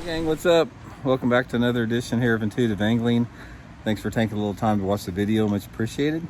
Gang, what's up? Welcome back to another edition here of Intuitive Angling. Thanks for taking a little time to watch the video, much appreciated.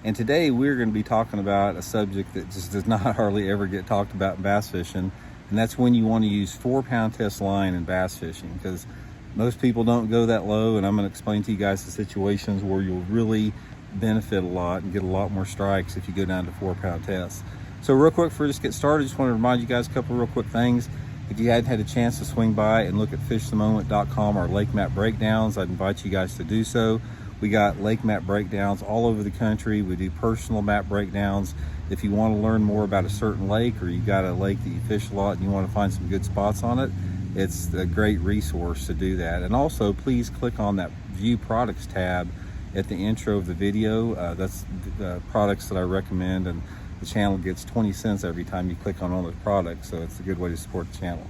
And today we're going to be talking about a subject that just does not hardly ever get talked about in bass fishing, and that's when you want to use 4-pound test line in bass fishing, because most people don't go that low, and I'm going to explain to you guys the situations where you'll really benefit a lot and get a lot more strikes if you go down to 4-pound tests. So real quick, before we just get started, just want to remind you guys a couple real quick things. If you hadn't had a chance to swing by and look at fishthemoment.com, our lake map breakdowns, I'd invite you guys to do so. We got lake map breakdowns all over the country. We do personal map breakdowns. If you want to learn more about a certain lake, or you got a lake that you fish a lot and you want to find some good spots on it, it's a great resource to do that. And also, please click on that View Products tab at the intro of the video. That's the products that I recommend, and the channel gets 20 cents every time you click on one of those products, so it's a good way to support the channel.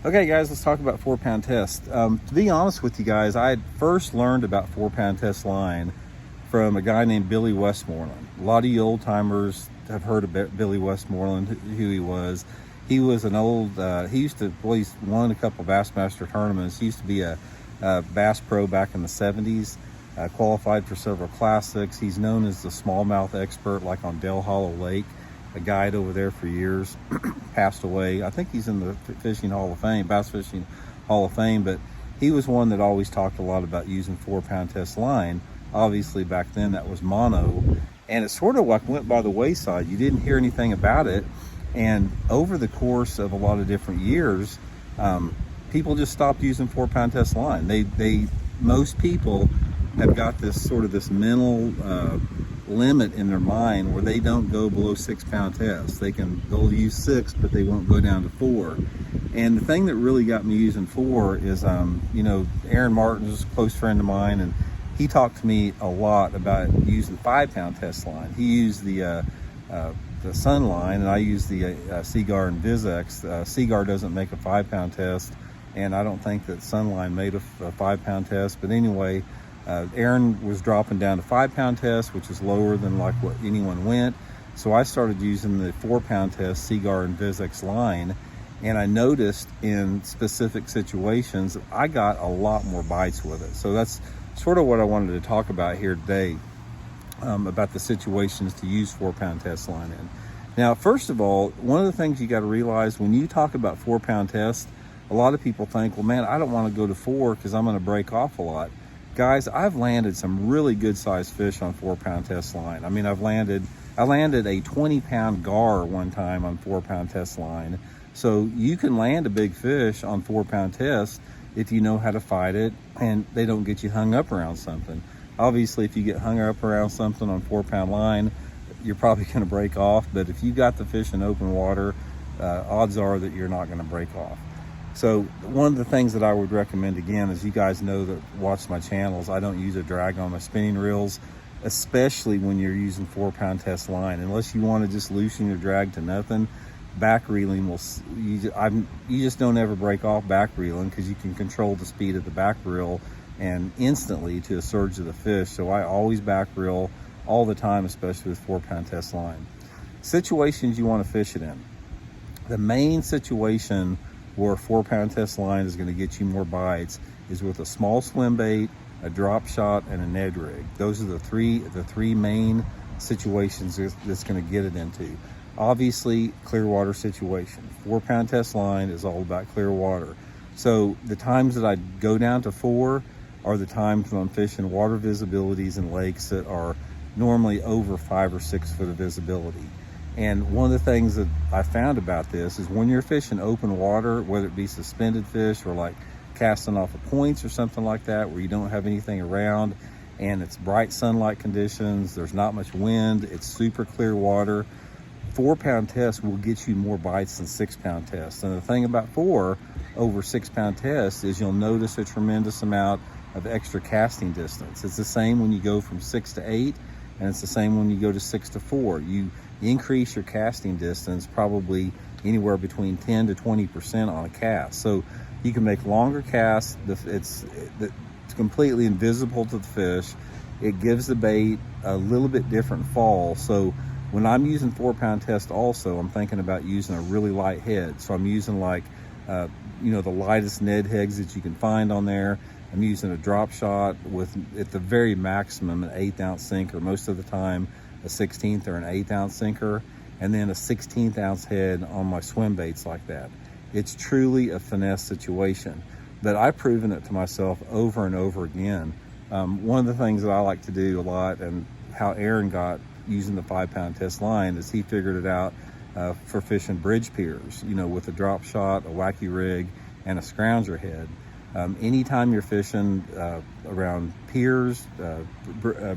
Okay guys, let's talk about 4-pound test. To be honest with you guys, I had first learned about 4-pound test line from a guy named Billy Westmoreland. A lot of you old timers have heard about Billy Westmoreland, who he was. He was an old, he used to, well, he's won a couple of Bassmaster tournaments. He used to be a bass pro back in the 70s. Qualified for several classics. He's known as the smallmouth expert, like on Del Hollow Lake, a guide over there for years. Passed away. I think he's in the Fishing Hall of Fame, Bass Fishing Hall of Fame, but he was one that always talked a lot about using 4-pound test line. Obviously back then that was mono, and it sort of like went by the wayside. You didn't hear anything about it, and over the course of a lot of different years, people just stopped using 4-pound test line. Most people have got this mental limit in their mind where they don't go below 6-pound tests. They'll use 6, but they won't go down to 4. And the thing that really got me using 4 is, Aaron Martin's a close friend of mine, and he talked to me a lot about using 5-pound test line. He used the Sun line, and I use the Seaguar and Vizex. Seaguar doesn't make a 5-pound test, and I don't think that Sunline made a 5-pound test, but anyway, Aaron was dropping down to 5-pound test, which is lower than like what anyone went. So I started using the 4-pound test Seaguar and Vizex line, and I noticed in specific situations that I got a lot more bites with it. So that's sort of what I wanted to talk about here today, about the situations to use 4-pound test line in. Now, first of all, one of the things you got to realize when you talk about 4-pound test, a lot of people think, well, man, I don't want to go to 4 because I'm going to break off a lot. Guys, I've landed some really good sized fish on 4-pound test line. I mean, I landed a 20-pound gar one time on 4-pound test line. So you can land a big fish on 4-pound test if you know how to fight it and they don't get you hung up around something. Obviously, if you get hung up around something on 4-pound line, you're probably going to break off. But if you got the fish in open water, odds are that you're not going to break off. So one of the things that I would recommend, again, as you guys know that watch my channels, I don't use a drag on my spinning reels, especially when you're using 4-pound test line. Unless you want to just loosen your drag to nothing, back reeling you just don't ever break off back reeling, because you can control the speed of the back reel and instantly to a surge of the fish. So I always back reel all the time, especially with 4-pound test line. Situations you want to fish it in. The main situation where a 4-pound test line is going to get you more bites is with a small swim bait, a drop shot, and a Ned rig. Those are the three main situations that's going to get it into. Obviously, clear water situation. 4-pound test line is all about clear water. So the times that I go down to 4 are the times when I'm fishing water visibilities in lakes that are normally over 5 or 6 foot of visibility. And one of the things that I found about this is when you're fishing open water, whether it be suspended fish or like casting off of points or something like that, where you don't have anything around and it's bright sunlight conditions, there's not much wind, it's super clear water, 4-pound test will get you more bites than 6-pound test. And the thing about 4 over 6-pound test is you'll notice a tremendous amount of extra casting distance. It's the same when you go from 6 to 8, and it's the same when you go to 6 to 4. You increase your casting distance probably anywhere between 10 to 20% on a cast. So you can make longer casts. It's completely invisible to the fish. It gives the bait a little bit different fall. So when I'm using 4-pound test also, I'm thinking about using a really light head. So I'm using like the lightest Ned heads that you can find on there. I'm using a drop shot with, at the very maximum, an 1/8 ounce sinker, most of the time a 1/16 or an 1/8 ounce sinker, and then a 1/16 ounce head on my swim baits like that. It's truly a finesse situation, but I've proven it to myself over and over again. One of the things that I like to do a lot, and how Aaron got using the 5-pound test line, is he figured it out for fishing bridge piers, with a drop shot, a wacky rig, and a scrounger head. Anytime you're fishing around piers,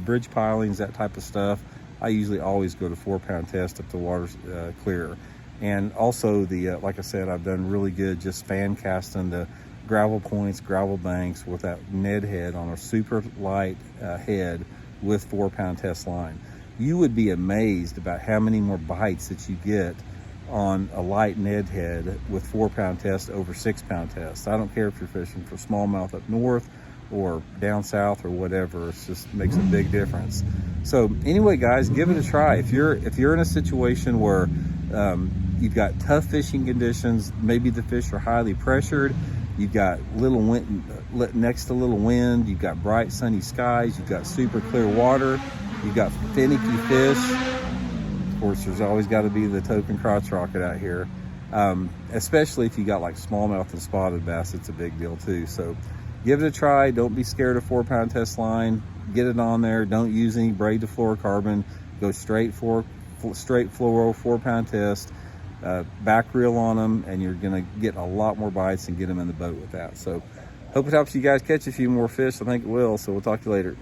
bridge pilings, that type of stuff, I usually always go to 4-pound test if the water's clear. And also, like I said, I've done really good just fan casting the gravel points, gravel banks with that Ned head on a super light head with 4-pound test line. You would be amazed about how many more bites that you get on a light Ned head with 4-pound test over 6-pound test. I don't care if you're fishing for smallmouth up north or down south or whatever. It just makes a big difference. So anyway, guys, give it a try. If you're in a situation where you've got tough fishing conditions, maybe the fish are highly pressured, you've got little wind, next to little wind, you've got bright sunny skies, you've got super clear water, you've got finicky fish. Of course, there's always got to be the token crotch rocket out here. Especially if you got like smallmouth and spotted bass, it's a big deal too. So give it a try. Don't be scared of 4-pound test line. Get it on there. Don't use any braid to fluorocarbon. Go straight fluoro 4-pound test. Back reel on them, and you're gonna get a lot more bites and get them in the boat with that. So hope it helps you guys catch a few more fish. I think it will. So we'll talk to you later.